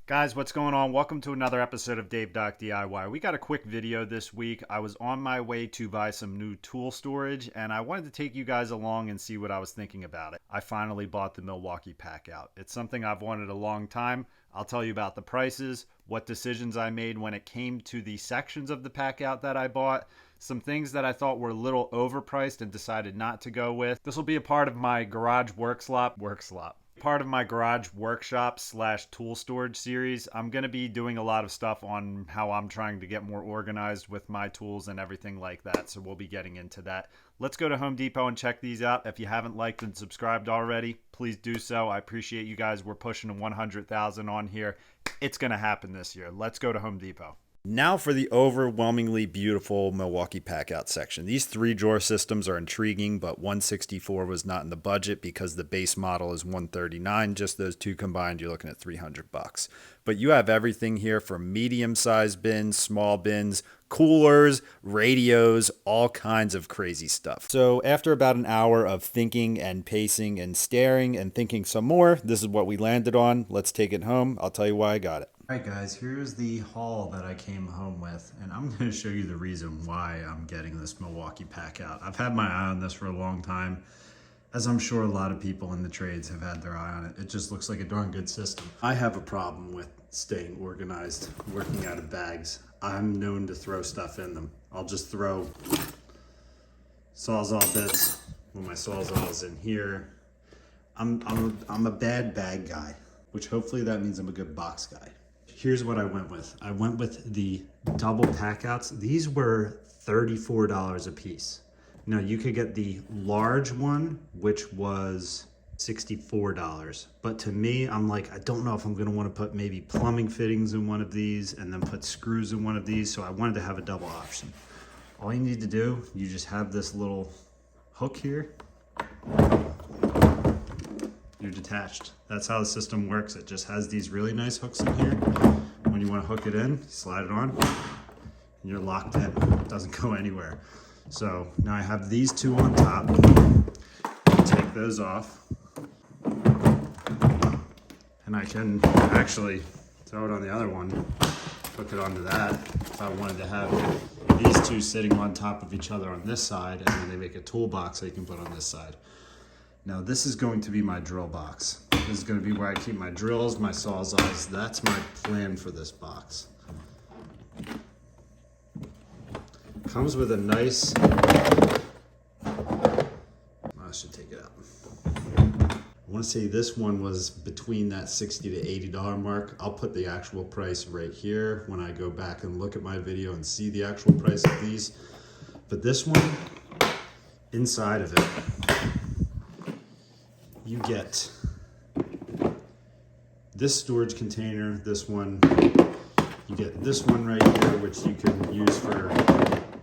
Guys, what's going on? Welcome to another episode of Dave Doc DIY. We got a quick video this week. I was on my way to buy some new tool storage and I wanted to take you guys along and see what I was thinking about it. I finally bought the Milwaukee Packout. It's something I've wanted a long time. I'll tell you about the prices, what decisions I made when it came to the sections of the Packout that I bought, some things that I thought were a little overpriced and decided not to go with. This will be a part of my garage part of my garage workshop slash tool storage series. I'm going to be doing a lot of stuff on how I'm trying to get more organized with my tools and everything like that. So we'll be getting into that. Let's go to Home Depot and check these out. If you haven't liked and subscribed already, please do so. I appreciate you guys. We're pushing to 100,000 on here. It's going to happen this year. Let's go to Home Depot. Now for the overwhelmingly beautiful Milwaukee Packout section. These 3-drawer systems are intriguing, but 164 was not in the budget because the base model is 139. Just those two combined, you're looking at $300. But you have everything here from medium-sized bins, small bins, coolers, radios, all kinds of crazy stuff. So after about an hour of thinking and pacing and staring and thinking some more, this is what we landed on. Let's take it home. I'll tell you why I got it. Alright guys, here's the haul that I came home with, and I'm going to show you the reason why I'm getting this Milwaukee Packout. I've had my eye on this for a long time, as I'm sure a lot of people in the trades have had their eye on it. It just looks like a darn good system. I have a problem with staying organized, working out of bags. I'm known to throw stuff in them. I'll just throw Sawzall bits when my Sawzall is in here. I'm a bad bag guy, which hopefully that means I'm a good box guy. Here's what I went with. I went with the double Packouts. These were $34 a piece. Now you could get the large one, which was $64. But to me, I'm like, I don't know if I'm gonna wanna put maybe plumbing fittings in one of these and then put screws in one of these. So I wanted to have a double option. All you need to do, you just have this little hook here. You're detached. That's how the system works. It just has these really nice hooks in here. When you want to hook it in, slide it on, and you're locked in. It doesn't go anywhere. So now I have these two on top. Take those off. And I can actually throw it on the other one, hook it onto that. If I wanted to have these two sitting on top of each other on this side, and then they make a toolbox that you can put on this side. Now this is going to be my drill box. This is going to be where I keep my drills, my Sawzalls. That's my plan for this box. Comes with a nice, I should take it out. I want to say this one was between that $60 to $80 mark. I'll put the actual price right here when I go back and look at my video and see the actual price of these. But this one, inside of it, you get this storage container, this one, you get this one right here, which you can use for,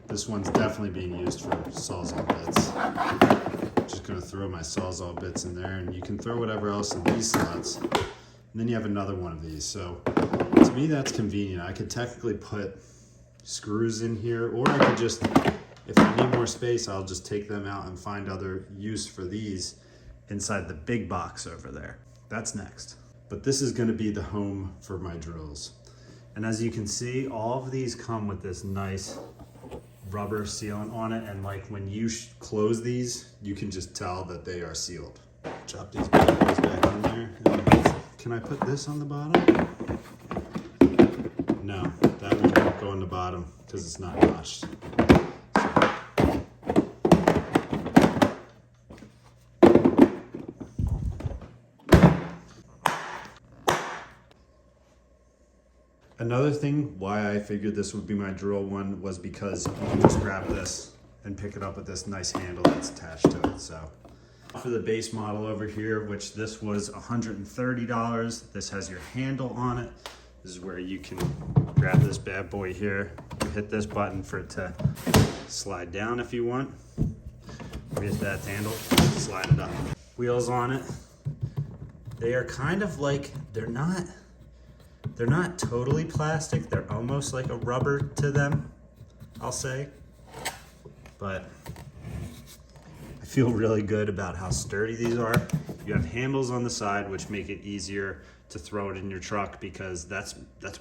this one's definitely being used for Sawzall bits. I'm just gonna throw my Sawzall bits in there, and you can throw whatever else in these slots. And then you have another one of these. So to me, that's convenient. I could technically put screws in here, or I could just, if I need more space, I'll just take them out and find other use for these inside the big box over there. That's next. But this is gonna be the home for my drills. And as you can see, all of these come with this nice rubber sealant on it. And like when you close these, you can just tell that they are sealed. Drop these bad boys back in there. And can I put this on the bottom? No, that won't go on the bottom because it's not notched. Another thing why I figured this would be my drill one was because you can just grab this and pick it up with this nice handle that's attached to it. So for the base model over here, which this was $130, this has your handle on it. This is where you can grab this bad boy here. You hit this button for it to slide down if you want. Or hit that handle, slide it up. Wheels on it. They are kind of like, they're not totally plastic. They're almost like a rubber to them, I'll say. But I feel really good about how sturdy these are. You have handles on the side, which make it easier to throw it in your truck, because that's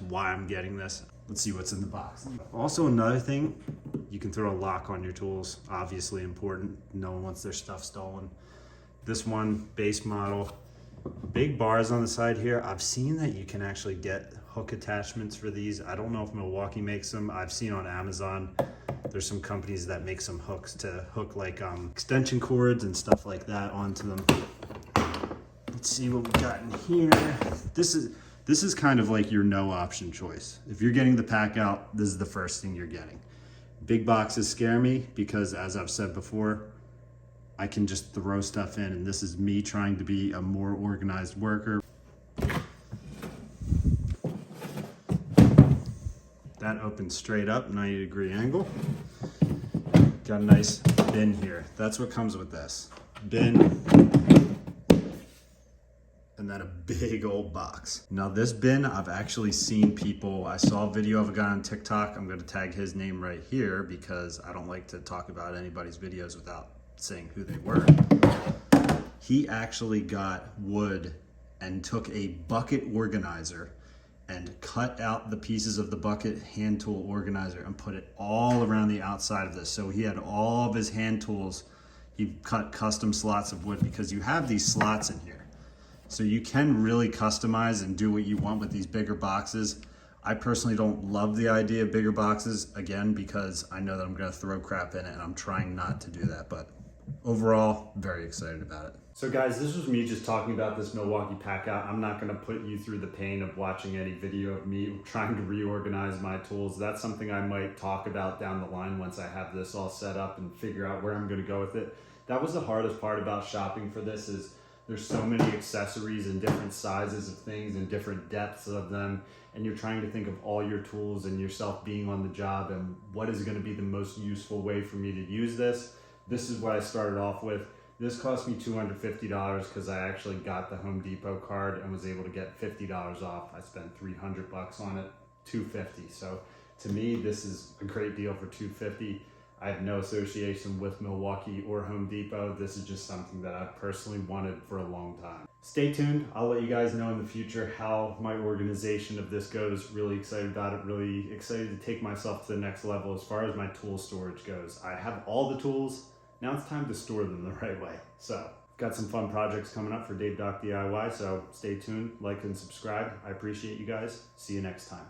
why I'm getting this. Let's see what's in the box. Also, another thing, you can throw a lock on your tools. Obviously important. No one wants their stuff stolen. This one, base model, big bars on the side here. I've seen that you can actually get hook attachments for these. I don't know if Milwaukee makes them. I've seen on Amazon, there's some companies that make some hooks to hook like extension cords and stuff like that onto them. Let's see what we got in here. This is kind of like your no option choice. If you're getting the Packout, this is the first thing you're getting. Big boxes scare me because, as I've said before, I can just throw stuff in, and this is me trying to be a more organized worker. That opens straight up, 90-degree angle. Got a nice bin here. That's what comes with this. Bin, and then a big old box. Now this bin, I've actually seen people, I saw a video of a guy on TikTok. I'm gonna tag his name right here because I don't like to talk about anybody's videos without saying who they were. He actually got wood and took a bucket organizer and cut out the pieces of the bucket hand tool organizer and put it all around the outside of this. So he had all of his hand tools. He cut custom slots of wood because you have these slots in here. So you can really customize and do what you want with these bigger boxes. I personally don't love the idea of bigger boxes, again, because I know that I'm gonna throw crap in it, and I'm trying not to do that, but overall, very excited about it. So guys, this was me just talking about this Milwaukee Packout. I'm not gonna put you through the pain of watching any video of me trying to reorganize my tools. That's something I might talk about down the line once I have this all set up and figure out where I'm gonna go with it. That was the hardest part about shopping for this, is there's so many accessories and different sizes of things and different depths of them, and you're trying to think of all your tools and yourself being on the job and what is going to be the most useful way for me to use this. This is what I started off with. This cost me $250 because I actually got the Home Depot card and was able to get $50 off. I spent $300 on it, $250. So to me, this is a great deal for $250. I have no association with Milwaukee or Home Depot. This is just something that I've personally wanted for a long time. Stay tuned. I'll let you guys know in the future how my organization of this goes. Really excited about it. Really excited to take myself to the next level as far as my tool storage goes. I have all the tools. Now it's time to store them the right way. So, got some fun projects coming up for Dave Doc DIY, so stay tuned, like and subscribe. I appreciate you guys. See you next time.